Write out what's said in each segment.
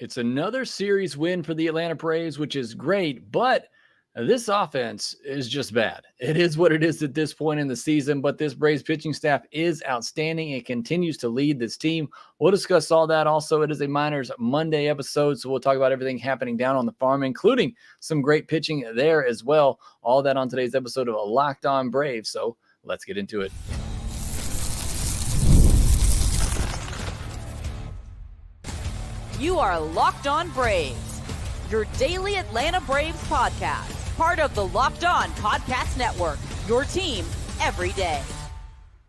It's another series win for the Atlanta Braves, which is great, but this offense is just bad. It is what it is at this point in the season, but this Braves pitching staff is outstanding. It continues to lead this team. We'll discuss all that. Also, it is a Minors Monday episode, so we'll talk about everything happening down on the farm, including some great pitching there as well. All that on today's episode of Locked On Braves, so let's get into it. You are Locked On Braves, your daily Atlanta Braves podcast, part of the Locked On Podcast Network, your team every day.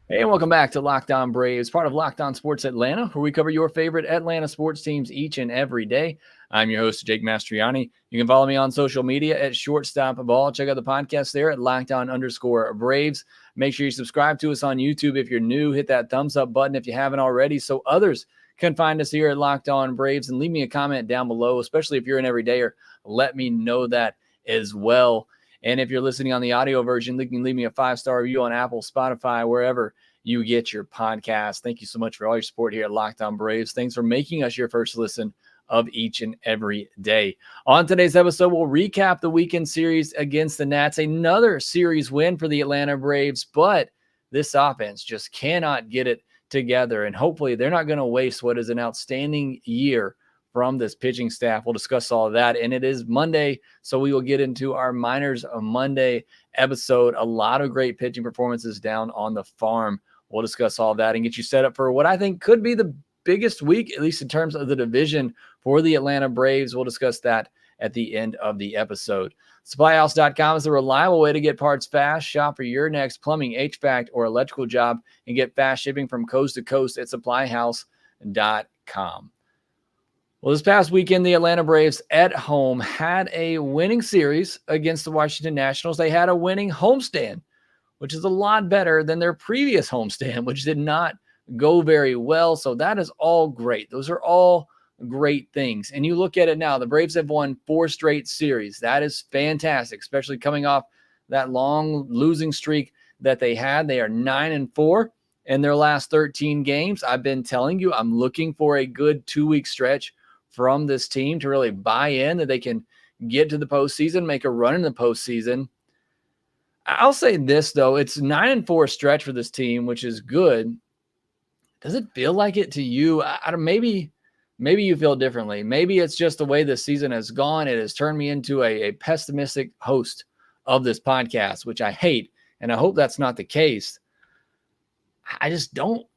Hey, and welcome back to Locked On Braves, part of Locked On Sports Atlanta, where we cover your favorite Atlanta sports teams each and every day. I'm your host, Jake Mastriani. You can follow me on social media at Shortstop Ball. Check out the podcast there at LockedOn_Braves. Make sure you subscribe to us on YouTube if you're new. Hit that thumbs up button if you haven't already, so others can find us here at Locked On Braves, and leave me a comment down below, especially if you're an everydayer. Let me know that as well. And if you're listening on the audio version, you can leave me a 5-star review on Apple, Spotify, wherever you get your podcast. Thank you so much for all your support here at Locked On Braves. Thanks for making us your first listen of each and every day. On today's episode, we'll recap the weekend series against the Nats. Another series win for the Atlanta Braves, but this offense just cannot get it together, and hopefully they're not going to waste what is an outstanding year from this pitching staff. We'll discuss all of that, and it is Monday, so we will get into our Minors Monday episode. A lot of great pitching performances down on the farm. We'll discuss all of that and get you set up for what I think could be the biggest week, at least in terms of the division, for the Atlanta Braves. We'll discuss that at the end of the episode. SupplyHouse.com is a reliable way to get parts fast. Shop for your next plumbing, h-vac, or electrical job and get fast shipping from coast to coast at SupplyHouse.com. Well, this past weekend, the Atlanta Braves at home had a winning series against the Washington Nationals. They had a winning homestand, which is a lot better than their previous homestand, which did not go very well. So that is all great. Those are all great things. And you look at it now, the Braves have won 4 straight series. That is fantastic, especially coming off that long losing streak that they had. They are 9-4 in their last 13 games. I've been telling you, I'm looking for a good 2-week stretch from this team to really buy in that they can get to the postseason, make a run in the postseason. I'll say this, though. It's 9-4 stretch for this team, which is good. Does it feel like it to you? Maybe you feel differently. Maybe it's just the way this season has gone. It has turned me into a pessimistic host of this podcast, which I hate, and I hope that's not the case. I still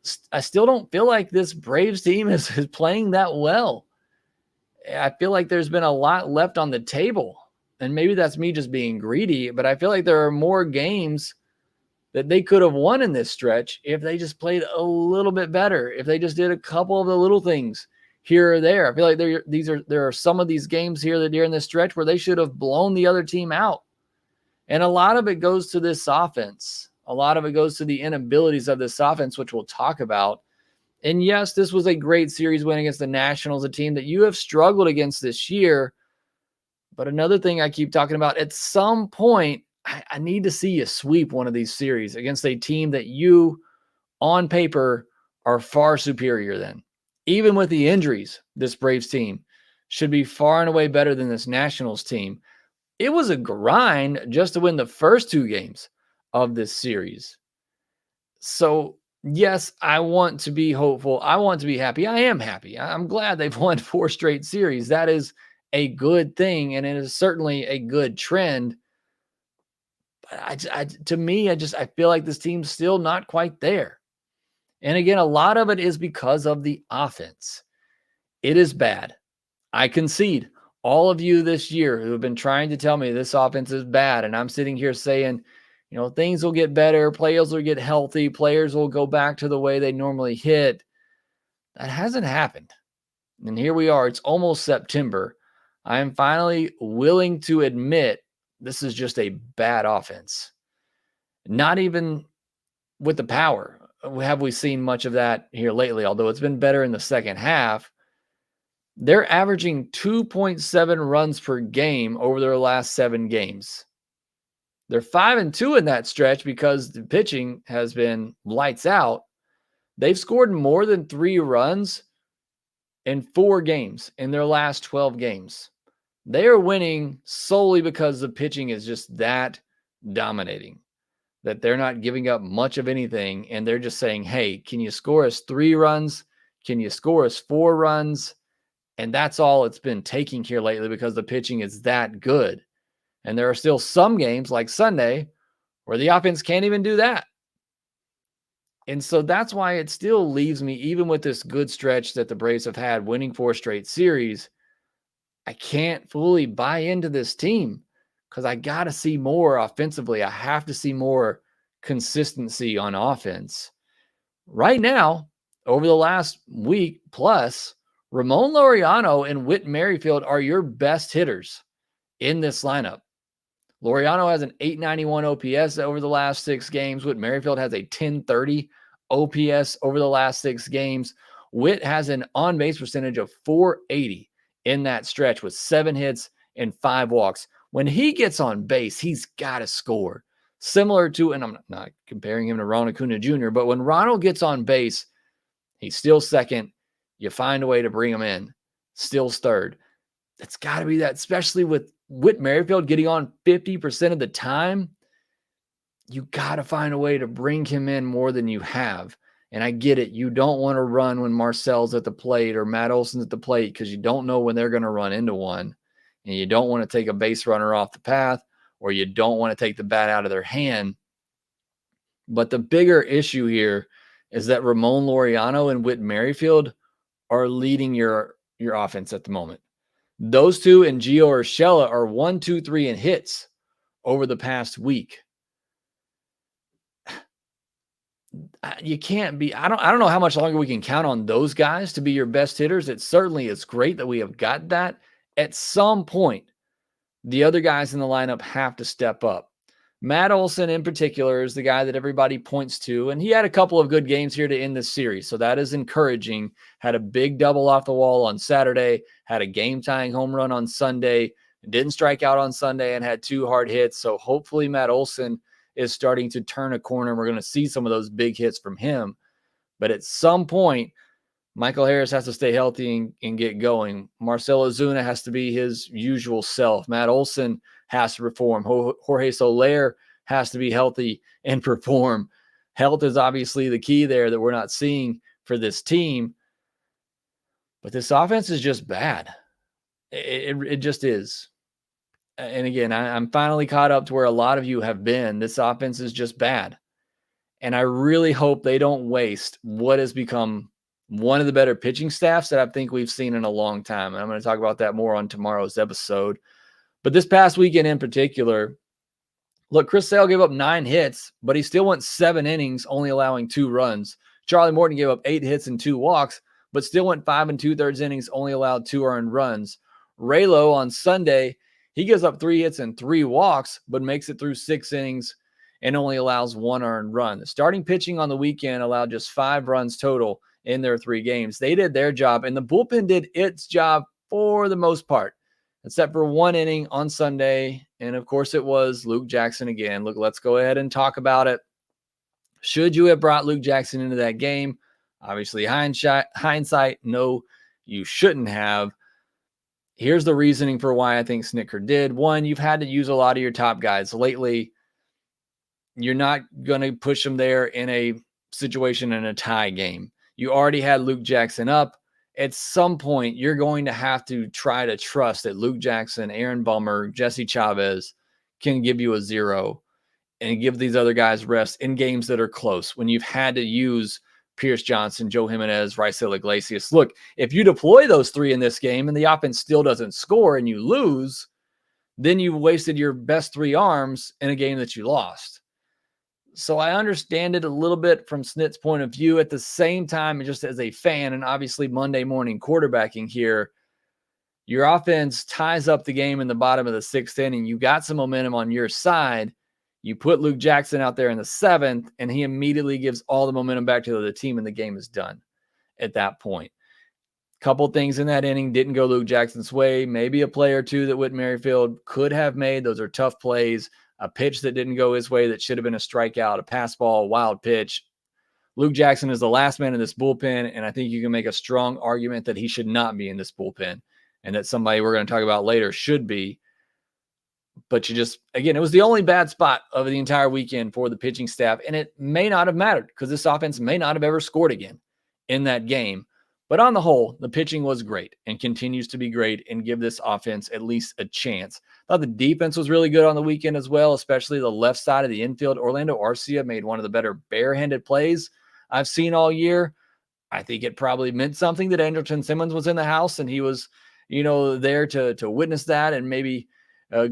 don't feel like this Braves team is playing that well. I feel like there's been a lot left on the table, and maybe that's me just being greedy, but I feel like there are more games that they could have won in this stretch if they just played a little bit better, if they just did a couple of the little things here or there. I feel like there are some of these games here that during this stretch where they should have blown the other team out. And a lot of it goes to this offense. A lot of it goes to the inabilities of this offense, which we'll talk about. And yes, this was a great series win against the Nationals, a team that you have struggled against this year. But another thing I keep talking about, at some point, I need to see you sweep one of these series against a team that you, on paper, are far superior than. Even with the injuries, this Braves team should be far and away better than this Nationals team. It was a grind just to win the first 2 games of this series. So, yes, I want to be hopeful. I want to be happy. I am happy. I'm glad they've won 4 straight series. That is a good thing, and it is certainly a good trend. But I feel like this team's still not quite there. And again, a lot of it is because of the offense. It is bad. I concede. All of you this year who have been trying to tell me this offense is bad, and I'm sitting here saying, things will get better, players will get healthy, players will go back to the way they normally hit. That hasn't happened. And here we are. It's almost September. I am finally willing to admit this is just a bad offense. Not even with the power have we seen much of that here lately, although it's been better in the second half. They're averaging 2.7 runs per game over their last 7 games. They're 5-2 in that stretch because the pitching has been lights out. They've scored more than 3 runs in 4 games in their last 12 games. They are winning solely because the pitching is just that dominating, that they're not giving up much of anything. And they're just saying, hey, can you score us 3 runs? Can you score us 4 runs? And that's all it's been taking here lately because the pitching is that good. And there are still some games like Sunday where the offense can't even do that. And so that's why it still leaves me, even with this good stretch that the Braves have had, winning 4 straight series, I can't fully buy into this team because I got to see more offensively. I have to see more consistency on offense. Right now, over the last week plus, Ramon Laureano and Whit Merrifield are your best hitters in this lineup. Laureano has an 891 OPS over the last 6 games. Whit Merrifield has a 1030 OPS over the last 6 games. Whit has an on-base percentage of 480 in that stretch with 7 hits and 5 walks. When he gets on base, he's got to score. Similar to, and I'm not comparing him to Ronald Acuna Jr., but when Ronald gets on base, he's still second. You find a way to bring him in. Still third. It's got to be that, especially with Whit Merrifield getting on 50% of the time. You got to find a way to bring him in more than you have. And I get it. You don't want to run when Marcel's at the plate or Matt Olson's at the plate because you don't know when they're going to run into one. And you don't want to take a base runner off the path, or you don't want to take the bat out of their hand. But the bigger issue here is that Ramon Laureano and Whit Merrifield are leading your offense at the moment. Those two and Gio Urshela are 1, 2, 3 in hits over the past week. You can't be, I don't know how much longer we can count on those guys to be your best hitters. It's great that we have got that. At some point, the other guys in the lineup have to step up. Matt Olson in particular is the guy that everybody points to, and he had a couple of good games here to end this series, so that is encouraging. Had a big double off the wall on Saturday, had a game-tying home run on Sunday, didn't strike out on Sunday, and had 2 hard hits, so hopefully Matt Olson is starting to turn a corner. We're going to see some of those big hits from him, but at some point, Michael Harris has to stay healthy and get going. Marcell Ozuna has to be his usual self. Matt Olson has to perform. Jorge Soler has to be healthy and perform. Health is obviously the key there that we're not seeing for this team. But this offense is just bad. It just is. And again, I'm finally caught up to where a lot of you have been. This offense is just bad. And I really hope they don't waste what has become one of the better pitching staffs that I think we've seen in a long time. And I'm going to talk about that more on tomorrow's episode. But this past weekend in particular, look, Chris Sale gave up 9 hits, but he still went 7 innings, only allowing 2 runs. Charlie Morton gave up 8 hits and 2 walks, but still went 5 2/3 innings, only allowed 2 earned runs. Raylo on Sunday, he gives up 3 hits and 3 walks, but makes it through 6 innings and only allows 1 earned run. The starting pitching on the weekend allowed just 5 runs total in their 3 games. They did their job, and the bullpen did its job for the most part, except for 1 inning on Sunday. And of course, it was Luke Jackson again. Look, let's go ahead and talk about it. Should you have brought Luke Jackson into that game? Obviously, hindsight, no, you shouldn't have. Here's the reasoning for why I think Snitker did. 1, you've had to use a lot of your top guys lately. You're not going to push them there in a situation in a tie game. You already had Luke Jackson up. At some point, you're going to have to try to trust that Luke Jackson, Aaron Bummer, Jesse Chavez can give you a 0 and give these other guys rest in games that are close when you've had to use Pierce Johnson, Joe Jimenez, Raisel Iglesias. Look, if you deploy those 3 in this game and the offense still doesn't score and you lose, then you've wasted your best 3 arms in a game that you lost. So I understand it a little bit from Snit's point of view. At the same time, just as a fan, and obviously Monday morning quarterbacking here, your offense ties up the game in the bottom of the 6th inning. You got some momentum on your side. You put Luke Jackson out there in the 7th, and he immediately gives all the momentum back to the team, and the game is done at that point. Couple things in that inning didn't go Luke Jackson's way. Maybe a play or 2 that Whit Merrifield could have made. Those are tough plays. A pitch that didn't go his way that should have been a strikeout, a pass ball, a wild pitch. Luke Jackson is the last man in this bullpen, and I think you can make a strong argument that he should not be in this bullpen and that somebody we're going to talk about later should be. But again, it was the only bad spot of the entire weekend for the pitching staff, and it may not have mattered because this offense may not have ever scored again in that game. But on the whole, the pitching was great and continues to be great and give this offense at least a chance. I thought the defense was really good on the weekend as well, especially the left side of the infield. Orlando Arcia made one of the better barehanded plays I've seen all year. I think it probably meant something that Andrelton Simmons was in the house and he was, there to witness that and maybe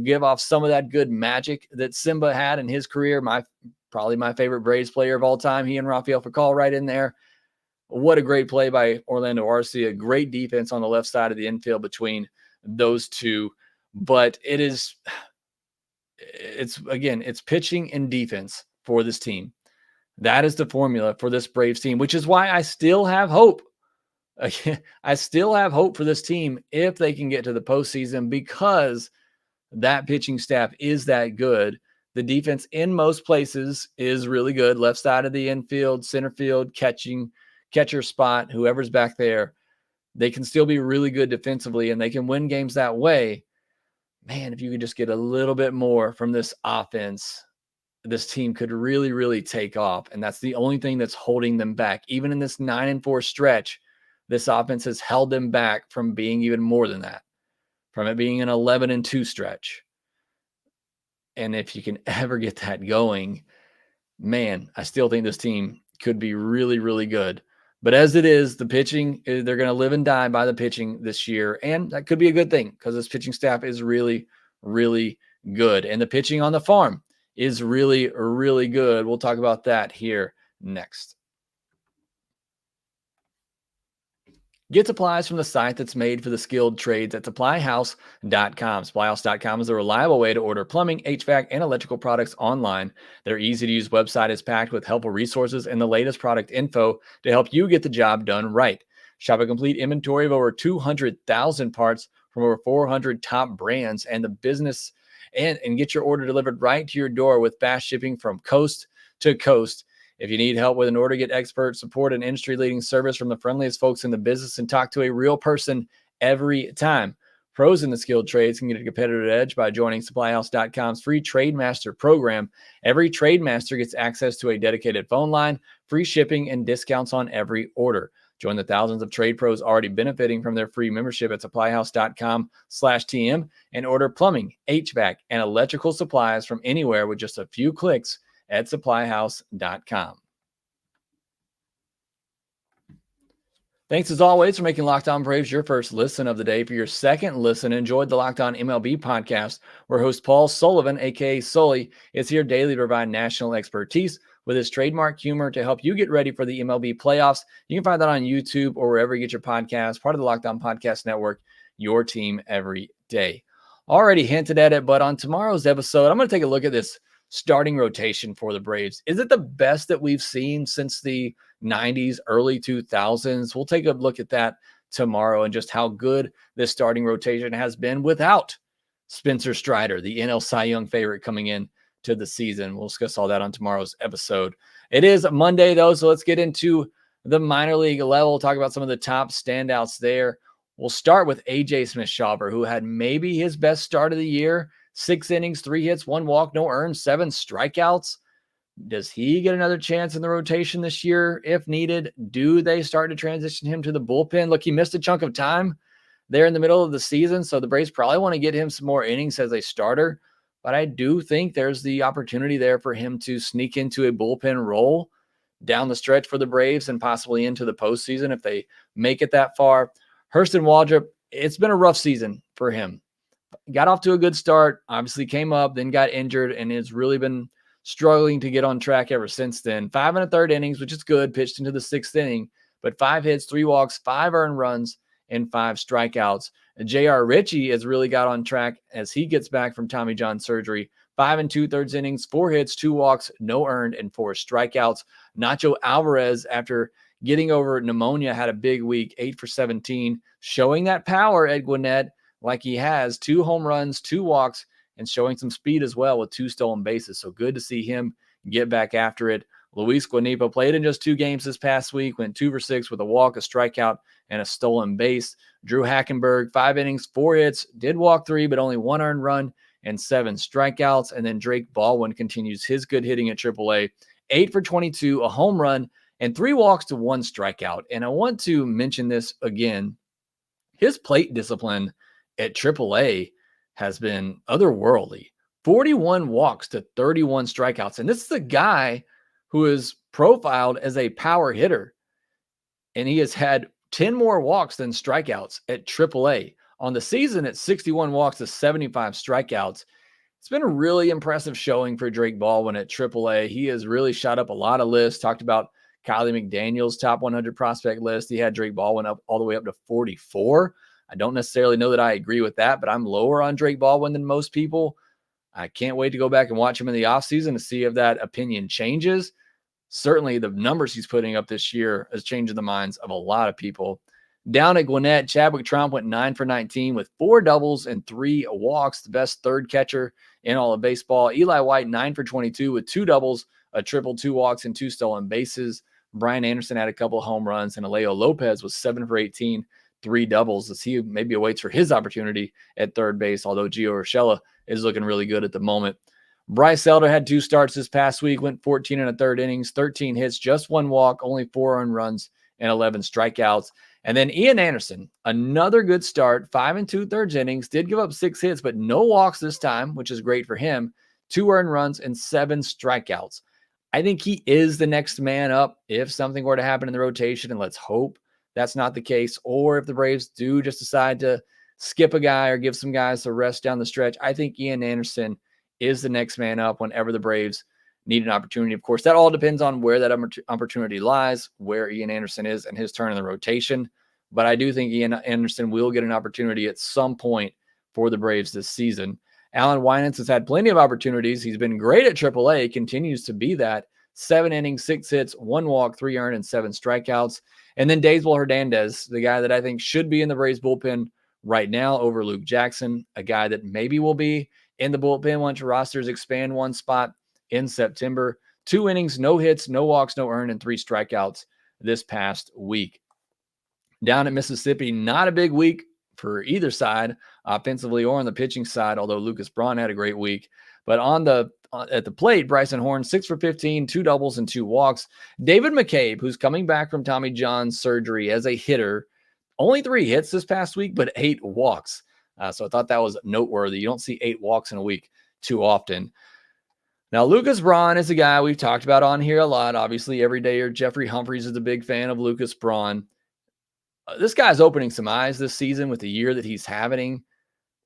give off some of that good magic that Simba had in his career. Probably my favorite Braves player of all time. He and Rafael Furcal right in there. What a great play by Orlando Arcia. Great defense on the left side of the infield between those two. But it's pitching and defense for this team. That is the formula for this Braves team, which is why I still have hope. I still have hope for this team if they can get to the postseason because that pitching staff is that good. The defense in most places is really good. Left side of the infield, center field, catcher spot, whoever's back there, they can still be really good defensively and they can win games that way. Man, if you could just get a little bit more from this offense, this team could really, really take off. And that's the only thing that's holding them back. Even in this 9-4 stretch, this offense has held them back from being even more than that, from it being an 11-2 stretch. And if you can ever get that going, man, I still think this team could be really, really good. But as it is, the pitching, they're going to live and die by the pitching this year. And that could be a good thing because this pitching staff is really, really good. And the pitching on the farm is really, really good. We'll talk about that here next. Get supplies from the site that's made for the skilled trades at SupplyHouse.com. SupplyHouse.com is a reliable way to order plumbing, HVAC, and electrical products online. Their easy-to-use website is packed with helpful resources and the latest product info to help you get the job done right. Shop a complete inventory of over 200,000 parts from over 400 top brands and the business and get your order delivered right to your door with fast shipping from coast to coast. If you need help with an order, get expert support and industry-leading service from the friendliest folks in the business and talk to a real person every time. Pros in the skilled trades can get a competitive edge by joining SupplyHouse.com's free Trade Master program. Every Trade Master gets access to a dedicated phone line, free shipping, and discounts on every order. Join the thousands of trade pros already benefiting from their free membership at SupplyHouse.com/TM and order plumbing, HVAC, and electrical supplies from anywhere with just a few clicks at SupplyHouse.com. Thanks as always for making Locked On Braves your first listen of the day. For your second listen, enjoyed the Locked On MLB podcast, where host Paul Sullivan, aka Sully, is here daily to provide national expertise with his trademark humor to help you get ready for the MLB playoffs. You can find that on YouTube or wherever you get your podcasts, part of the Locked On Podcast Network, your team every day. Already hinted at it, but on tomorrow's episode, I'm going to take a look at this starting rotation for the Braves. Is it the best that we've seen since the 90s, early 2000s? We'll take a look at that tomorrow and just how good this starting rotation has been without Spencer Strider, the NL Cy Young favorite coming in to the season. We'll discuss all that on tomorrow's episode. It is Monday, though, so let's get into the minor league level, talk about some of the top standouts there. We'll start with A.J. Smith-Shawver, who had maybe his best start of the year. 6 innings, 3 hits, 1 walk, no earned, 7 strikeouts. Does he get another chance in the rotation this year if needed? Do they start to transition him to the bullpen? Look, he missed a chunk of time there in the middle of the season, so the Braves probably want to get him some more innings as a starter. But I do think there's the opportunity there for him to sneak into a bullpen role down the stretch for the Braves and possibly into the postseason if they make it that far. Hurston Waldrop, it's been a rough season for him. Got off to a good start, obviously came up, then got injured, and has really been struggling to get on track ever since then. 5 1/3 innings, which is good, pitched into the 6th inning, but 5 hits, 3 walks, 5 earned runs, and 5 strikeouts. J.R. Ritchie has really got on track as he gets back from Tommy John surgery. 5 2/3 innings, 4 hits, 2 walks, no earned, and 4 strikeouts. Nacho Alvarez, after getting over pneumonia, had a big week, 8 for 17, showing that power at Gwinnett like he has. 2 home runs, 2 walks, and showing some speed as well with 2 stolen bases. So good to see him get back after it. Luis Guanipa played in just 2 games this past week, went 2 for 6 with a walk, a strikeout, and a stolen base. Drew Hackenberg, 5 innings, 4 hits, did walk 3, but only 1 earned run and 7 strikeouts. And then Drake Baldwin continues his good hitting at AAA, 8 for 22, a home run, and 3 walks to 1 strikeout. And I want to mention this again. His plate discipline at AAA has been otherworldly. 41 walks to 31 strikeouts. And this is a guy who is profiled as a power hitter. And he has had 10 more walks than strikeouts at AAA. On the season, at 61 walks to 75 strikeouts. It's been a really impressive showing for Drake Baldwin at AAA. He has really shot up a lot of lists. Talked about Kylie McDaniel's top 100 prospect list. He had Drake Baldwin up all the way up to 44. I don't necessarily know that I agree with that, but I'm lower on Drake Baldwin than most people. I can't wait to go back and watch him in the offseason to see if that opinion changes. Certainly the numbers he's putting up this year has changed the minds of a lot of people. Down at Gwinnett, Chadwick Trump went 9 for 19 with 4 doubles and 3 walks, the best third catcher in all of baseball. Eli White, 9 for 22 with 2 doubles, a triple, 2 walks, and 2 stolen bases. Brian Anderson had a couple of home runs, and Alejo Lopez was 7 for 18, 3 doubles, as he maybe awaits for his opportunity at third base, although Gio Urshela is looking really good at the moment. Bryce Elder had 2 starts this past week, went 14 and a third innings, 13 hits, just 1 walk, only 4 earned runs, and 11 strikeouts. And then Ian Anderson, another good start, 5 2/3 innings, did give up 6 hits, but no walks this time, which is great for him. 2 earned runs and 7 strikeouts. I think he is the next man up if something were to happen in the rotation, and let's hope that's not the case. Or if the Braves do just decide to skip a guy or give some guys a rest down the stretch, I think Ian Anderson is the next man up whenever the Braves need an opportunity. Of course, that all depends on where that opportunity lies, where Ian Anderson is and his turn in the rotation. But I do think Ian Anderson will get an opportunity at some point for the Braves this season. Alan Winans has had plenty of opportunities. He's been great at AAA, continues to be that. 7 innings, 6 hits, 1 walk, 3 earned, and 7 strikeouts. And then Daysbel Hernandez, the guy that I think should be in the Braves bullpen right now over Luke Jackson, a guy that maybe will be in the bullpen once rosters expand one spot in September. 2 innings, no hits, no walks, no earned, and 3 strikeouts this past week. Down at Mississippi, not a big week for either side, offensively or on the pitching side, although Lucas Braun had a great week. But at the plate, Bryson Horn, 6 for 15, 2 doubles and 2 walks. David McCabe, who's coming back from Tommy John surgery as a hitter, only 3 hits this past week, but 8 walks. So I thought that was noteworthy. You don't see 8 walks in a week too often. Now, Lucas Braun is a guy we've talked about on here a lot. Obviously, every day or Jeffrey Humphreys is a big fan of Lucas Braun. This guy's opening some eyes this season with the year that he's having.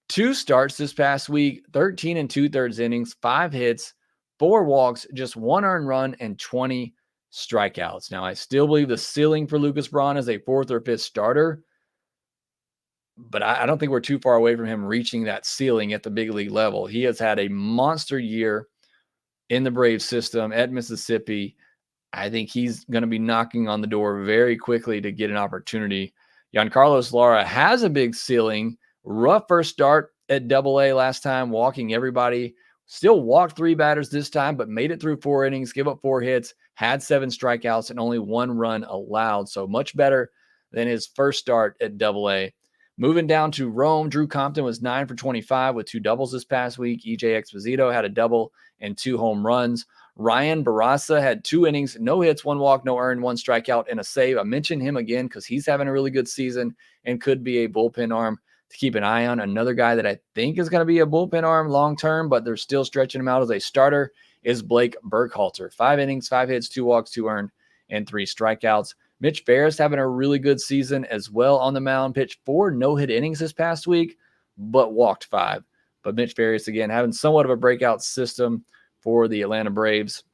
2 starts this past week, 13 2/3 innings, 5 hits, 4 walks, just 1 earned run, and 20 strikeouts. Now, I still believe the ceiling for Lucas Braun is a 4th or 5th starter, but I don't think we're too far away from him reaching that ceiling at the big league level. He has had a monster year in the Braves system at Mississippi. I think he's going to be knocking on the door very quickly to get an opportunity. Giancarlo Lara has a big ceiling. Rough first start at AA last time, walking everybody. Still walked 3 batters this time, but made it through 4 innings, give up 4 hits, had 7 strikeouts, and only 1 run allowed. So much better than his first start at AA. Moving down to Rome, Drew Compton was 9 for 25 with 2 doubles this past week. EJ Exposito had a double and 2 home runs. Ryan Barassa had 2 innings, no hits, 1 walk, no earned, 1 strikeout, and a save. I mentioned him again because he's having a really good season and could be a bullpen arm to keep an eye on. Another guy that I think is going to be a bullpen arm long-term, but they're still stretching him out as a starter, is Blake Burkhalter. 5 innings, 5 hits, 2 walks, 2 earned, and 3 strikeouts. Mitch Ferris having a really good season as well on the mound. Pitched 4 no-hit innings this past week, but walked 5. But Mitch Ferris, again, having somewhat of a breakout system for the Atlanta Braves.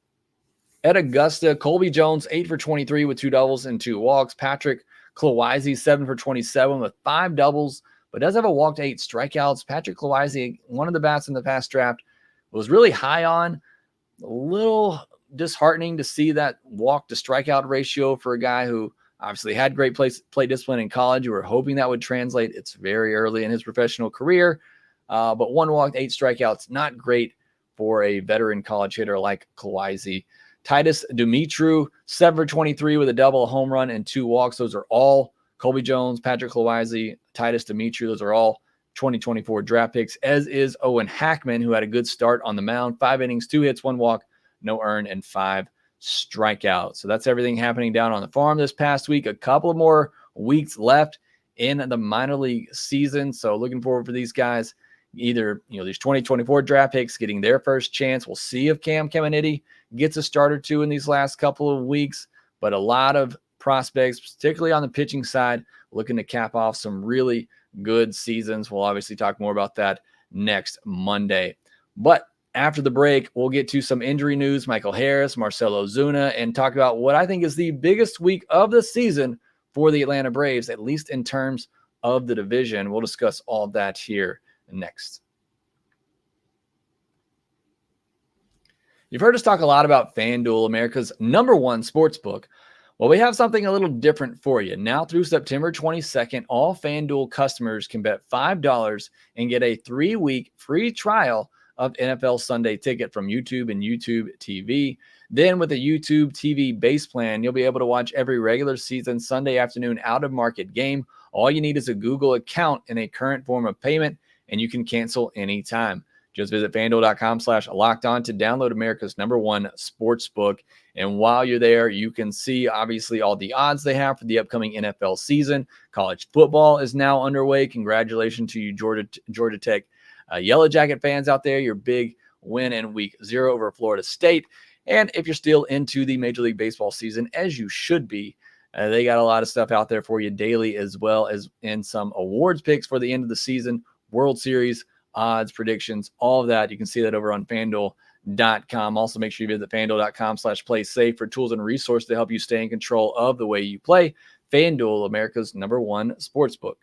At Augusta, Colby Jones, 8 for 23 with 2 doubles and 2 walks. Patrick Klowizy, 7 for 27 with 5 doubles, but does have a walk to 8 strikeouts. Patrick Klowizy, one of the bats in the past draft, was really high on. A little disheartening to see that walk to strikeout ratio for a guy who obviously had great play discipline in college. You were hoping that would translate. It's very early in his professional career, but 1 walk, 8 strikeouts, not great for a veteran college hitter like Klowizy. Titus Dumitru, 7 for 23 with a double, home run, and 2 walks. Those are all Colby Jones, Patrick Loizy, Titus Dumitru. Those are all 2024 draft picks, as is Owen Hackman, who had a good start on the mound. 5 innings, 2 hits, 1 walk, no earned, and 5 strikeouts. So that's everything happening down on the farm this past week. A couple of more weeks left in the minor league season. So looking forward for these guys, either, these 2024 draft picks getting their first chance. We'll see if Cam Caminiti gets a start or two in these last couple of weeks, but a lot of prospects, particularly on the pitching side, looking to cap off some really good seasons. We'll obviously talk more about that next Monday. But after the break, we'll get to some injury news, Michael Harris, Marcell Ozuna, and talk about what I think is the biggest week of the season for the Atlanta Braves, at least in terms of the division. We'll discuss all that here next. You've heard us talk a lot about FanDuel, America's #1 sportsbook. Well, we have something a little different for you. Now through September 22nd, all FanDuel customers can bet $5 and get a 3-week free trial of NFL Sunday Ticket from YouTube and YouTube TV. Then with a YouTube TV base plan, you'll be able to watch every regular season Sunday afternoon out-of-market game. All you need is a Google account and a current form of payment, and you can cancel anytime. Just visit FanDuel.com/lockedon to download America's #1 sportsbook. And while you're there, you can see obviously all the odds they have for the upcoming NFL season. College football is now underway. Congratulations to you, Georgia Tech Yellow Jacket fans out there. Your big win in week 0 over Florida State. And if you're still into the Major League Baseball season, as you should be, they got a lot of stuff out there for you daily, as well as in some awards picks for the end of the season, World Series, odds, predictions, all of that. You can see that over on FanDuel.com. Also, make sure you visit FanDuel.com/playsafe for tools and resources to help you stay in control of the way you play. FanDuel, America's #1 sportsbook.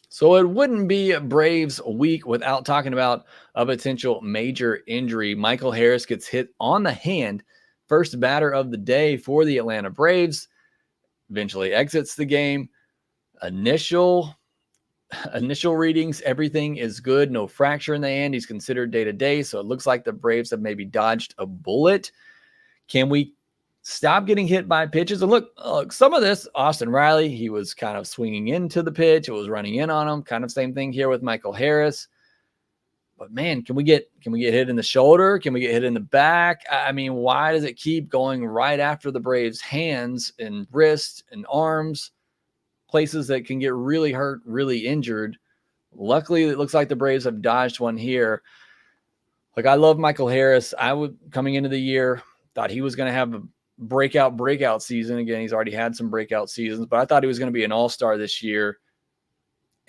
So it wouldn't be a Braves week without talking about a potential major injury. Michael Harris gets hit on the hand, first batter of the day for the Atlanta Braves, eventually exits the game. Initial readings, everything is good. No fracture in the hand. He's considered day-to-day, so it looks like the Braves have maybe dodged a bullet. Can we stop getting hit by pitches? And look, some of this, Austin Riley, he was kind of swinging into the pitch. It was running in on him. Kind of same thing here with Michael Harris. But man, can we get hit in the shoulder? Can we get hit in the back? I mean, why does it keep going right after the Braves' hands and wrists and arms? Places that can get really hurt, really injured. Luckily, it looks like the Braves have dodged one here. Like, I love Michael Harris. Coming into the year, thought he was going to have a breakout season. Again, he's already had some breakout seasons, but I thought he was going to be an all-star this year.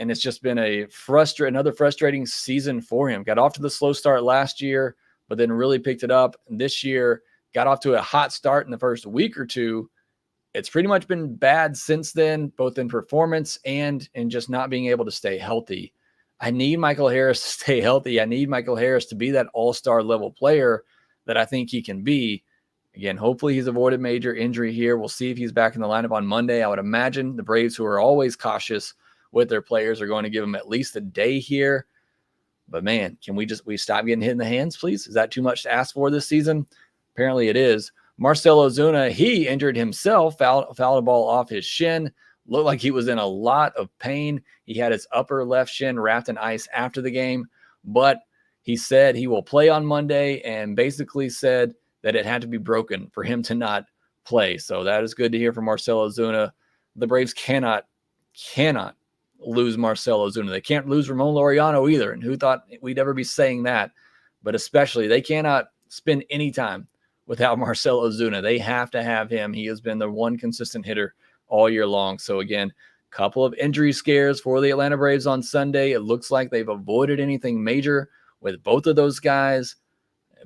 And it's just been another frustrating season for him. Got off to the slow start last year, but then really picked it up. And this year, got off to a hot start in the first week or two. It's pretty much been bad since then, both in performance and in just not being able to stay healthy. I need Michael Harris to stay healthy. I need Michael Harris to be that all-star level player that I think he can be. Again, hopefully he's avoided major injury here. We'll see if he's back in the lineup on Monday. I would imagine the Braves, who are always cautious with their players, are going to give him at least a day here. But man, can we stop getting hit in the hands, please? Is that too much to ask for this season? Apparently it is. Marcell Ozuna, he injured himself, fouled a ball off his shin. Looked like he was in a lot of pain. He had his upper left shin wrapped in ice after the game, but he said he will play on Monday and basically said that it had to be broken for him to not play. So that is good to hear from Marcell Ozuna. The Braves cannot lose Marcell Ozuna. They can't lose Ramon Laureano either, and who thought we'd ever be saying that? But especially, they cannot spend any time without Marcell Ozuna. They have to have him. He has been the one consistent hitter all year long. So again, couple of injury scares for the Atlanta Braves on Sunday. It looks like they've avoided anything major with both of those guys,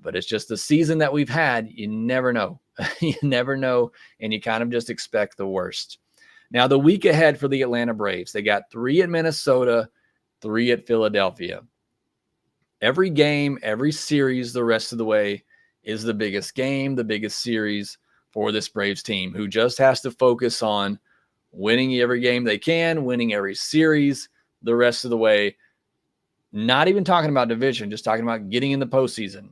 but it's just the season that we've had. You never know. You never know, and you kind of just expect the worst. Now, the week ahead for the Atlanta Braves, they got 3 at Minnesota, 3 at Philadelphia. Every game, every series the rest of the way is the biggest game, the biggest series for this Braves team, who just has to focus on winning every game they can, winning every series the rest of the way. Not even talking about division, just talking about getting in the postseason.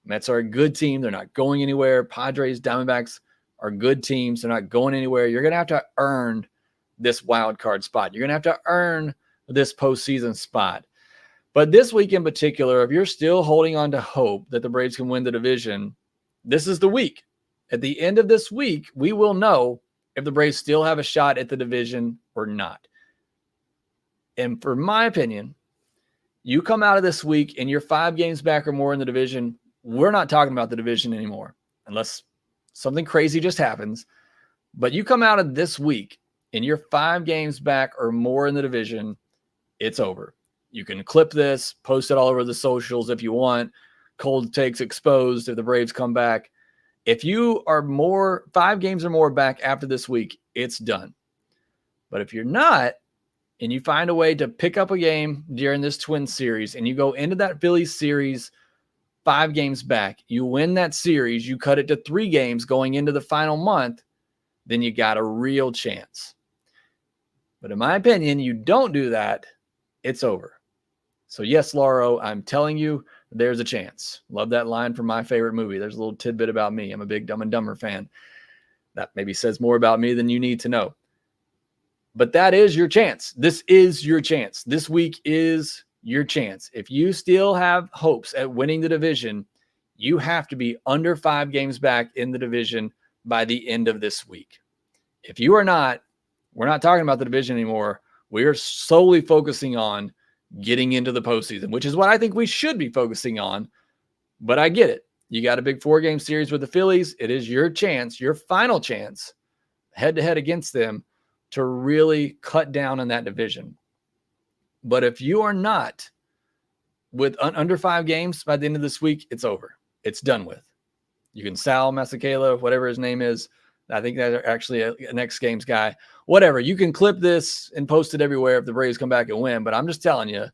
Mets are a good team. They're not going anywhere. Padres, Diamondbacks are good teams. They're not going anywhere. You're going to have to earn this wild card spot. You're going to have to earn this postseason spot. But this week in particular, if you're still holding on to hope that the Braves can win the division, this is the week. At the end of this week, we will know if the Braves still have a shot at the division or not. And for my opinion, you come out of this week and you're 5 games back or more in the division, we're not talking about the division anymore unless something crazy just happens. But you come out of this week and you're 5 games back or more in the division, it's over. You can clip this, post it all over the socials if you want. Cold takes exposed if the Braves come back. If you are 5 games or more back after this week, it's done. But if you're not, and you find a way to pick up a game during this Twins series, and you go into that Phillies series 5 games back, you win that series, you cut it to 3 games going into the final month, then you got a real chance. But in my opinion, you don't do that, it's over. So yes, Lauro, I'm telling you, there's a chance. Love that line from my favorite movie. There's a little tidbit about me. I'm a big Dumb and Dumber fan. That maybe says more about me than you need to know. But that is your chance. This is your chance. This week is your chance. If you still have hopes at winning the division, you have to be under 5 games back in the division by the end of this week. If you are not, we're not talking about the division anymore. We are solely focusing on getting into the postseason, which is what I think we should be focusing on. But I get it. You got a big 4-game series with the Phillies. It is your chance, your final chance, head-to-head against them, to really cut down on that division. But if you are not with under 5 games by the end of this week, it's over. It's done with. You can Sal Masakela, whatever his name is. I think that's actually a next games guy. Whatever. You can clip this and post it everywhere if the Braves come back and win. But I'm just telling you,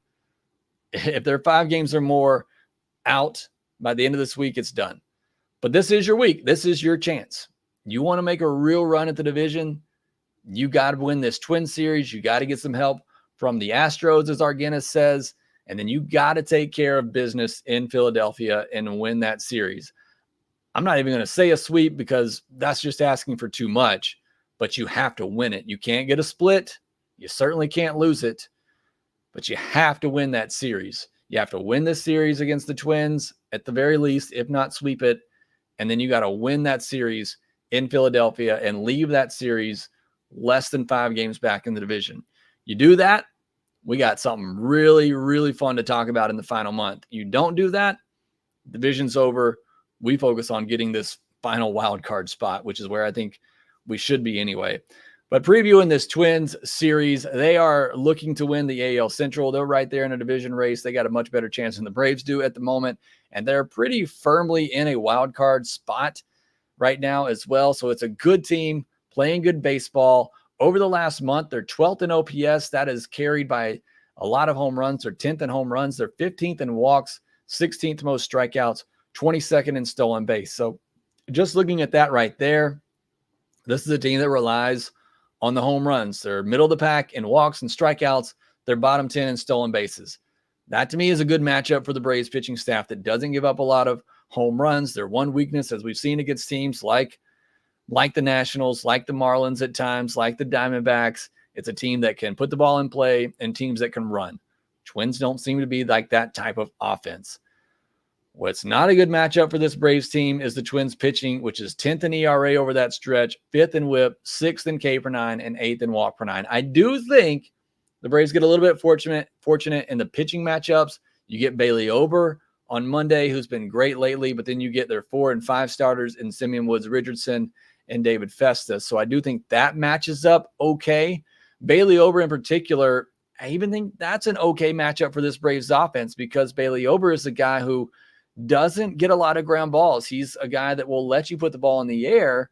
if they're 5 games or more out by the end of this week, it's done. But this is your week. This is your chance. You want to make a real run at the division, you got to win this Twin series. You got to get some help from the Astros, as Argenis says, and then you got to take care of business in Philadelphia and win that series. I'm not even going to say a sweep because that's just asking for too much, but you have to win it. You can't get a split. You certainly can't lose it, but you have to win that series. You have to win this series against the Twins at the very least, if not sweep it, and then you got to win that series in Philadelphia and leave that series less than 5 games back in the division. You do that, we got something really, really fun to talk about in the final month. You don't do that, division's over. We focus on getting this final wild card spot, which is where I think we should be anyway. But previewing this Twins series, they are looking to win the AL Central. They're right there in a division race. They got a much better chance than the Braves do at the moment, and they're pretty firmly in a wild card spot right now as well. So it's a good team playing good baseball. Over the last month, they're 12th in OPS. That is carried by a lot of home runs. They're 10th in home runs. They're 15th in walks, 16th most strikeouts, 22nd in stolen base. So just looking at that right there, this is a team that relies on the home runs. They're middle of the pack in walks and strikeouts. They're bottom 10 in stolen bases. That to me is a good matchup for the Braves pitching staff that doesn't give up a lot of home runs. Their one weakness, as we've seen against teams like the Nationals, like the Marlins at times, like the Diamondbacks, it's a team that can put the ball in play and teams that can run. Twins don't seem to be like that type of offense. What's not a good matchup for this Braves team is the Twins pitching, which is 10th in ERA over that stretch, 5th in WHIP, 6th in K per 9, and 8th in walk per 9. I do think the Braves get a little bit fortunate in the pitching matchups. You get Bailey Ober on Monday, who's been great lately, but then you get their 4 and 5 starters in Simeon Woods Richardson and David Festus. So I do think that matches up okay. Bailey Ober in particular, I even think that's an okay matchup for this Braves offense because Bailey Ober is a guy who doesn't get a lot of ground balls. He's a guy that will let you put the ball in the air,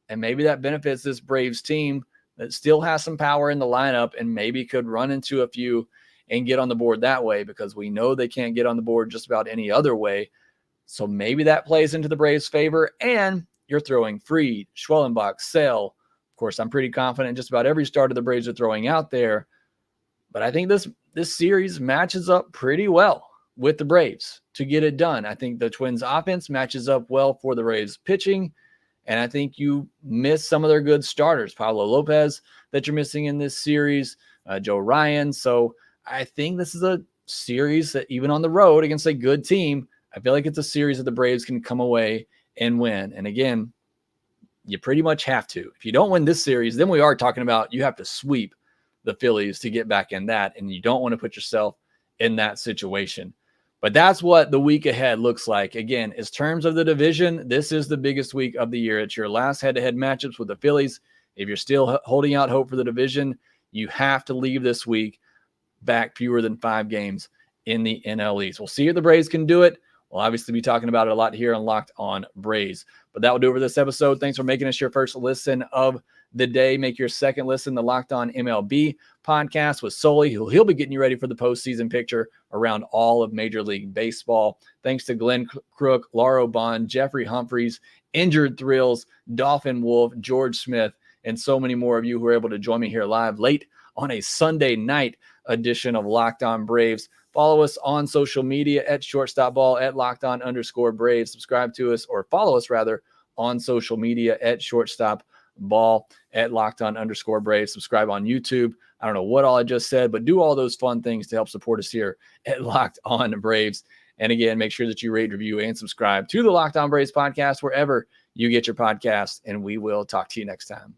and maybe that benefits this Braves team that still has some power in the lineup and maybe could run into a few and get on the board that way because we know they can't get on the board just about any other way. So maybe that plays into the Braves' favor, and you're throwing Fried, Schwellenbach, Sale. Of course, I'm pretty confident in just about every starter the Braves are throwing out there, but I think this series matches up pretty well. with the Braves to get it done. I think the Twins offense matches up well for the Braves pitching. And I think you miss some of their good starters, Pablo Lopez that you're missing in this series, Joe Ryan. So I think this is a series that even on the road against a good team, I feel like it's a series that the Braves can come away and win. And again, you pretty much have to. If you don't win this series, then we are talking about you have to sweep the Phillies to get back in that. And you don't want to put yourself in that situation. But that's what the week ahead looks like. Again, in terms of the division, this is the biggest week of the year. It's your last head-to-head matchups with the Phillies. If you're still holding out hope for the division, you have to leave this week back fewer than 5 games in the NL East. We'll see if the Braves can do it. We'll obviously be talking about it a lot here on Locked On Braves. But that will do it for this episode. Thanks for making us your first listen of the day. Make your second listen the Locked On MLB podcast with Sully. He'll be getting you ready for the postseason picture around all of Major League Baseball. Thanks to Glenn Crook, Lauro Bond, Jeffrey Humphreys, Injured Thrills, Dolphin Wolf, George Smith, and so many more of you who are able to join me here live late on a Sunday night edition of Locked On Braves. Follow us on social media at shortstopball, at LockedOn_Braves. Subscribe to us, or follow us rather, on social media at shortstopball, at LockedOn_Braves. Subscribe on YouTube. I don't know what all I just said, but do all those fun things to help support us here at Locked On Braves. And again, make sure that you rate, review, and subscribe to the Locked On Braves podcast wherever you get your podcasts, and we will talk to you next time.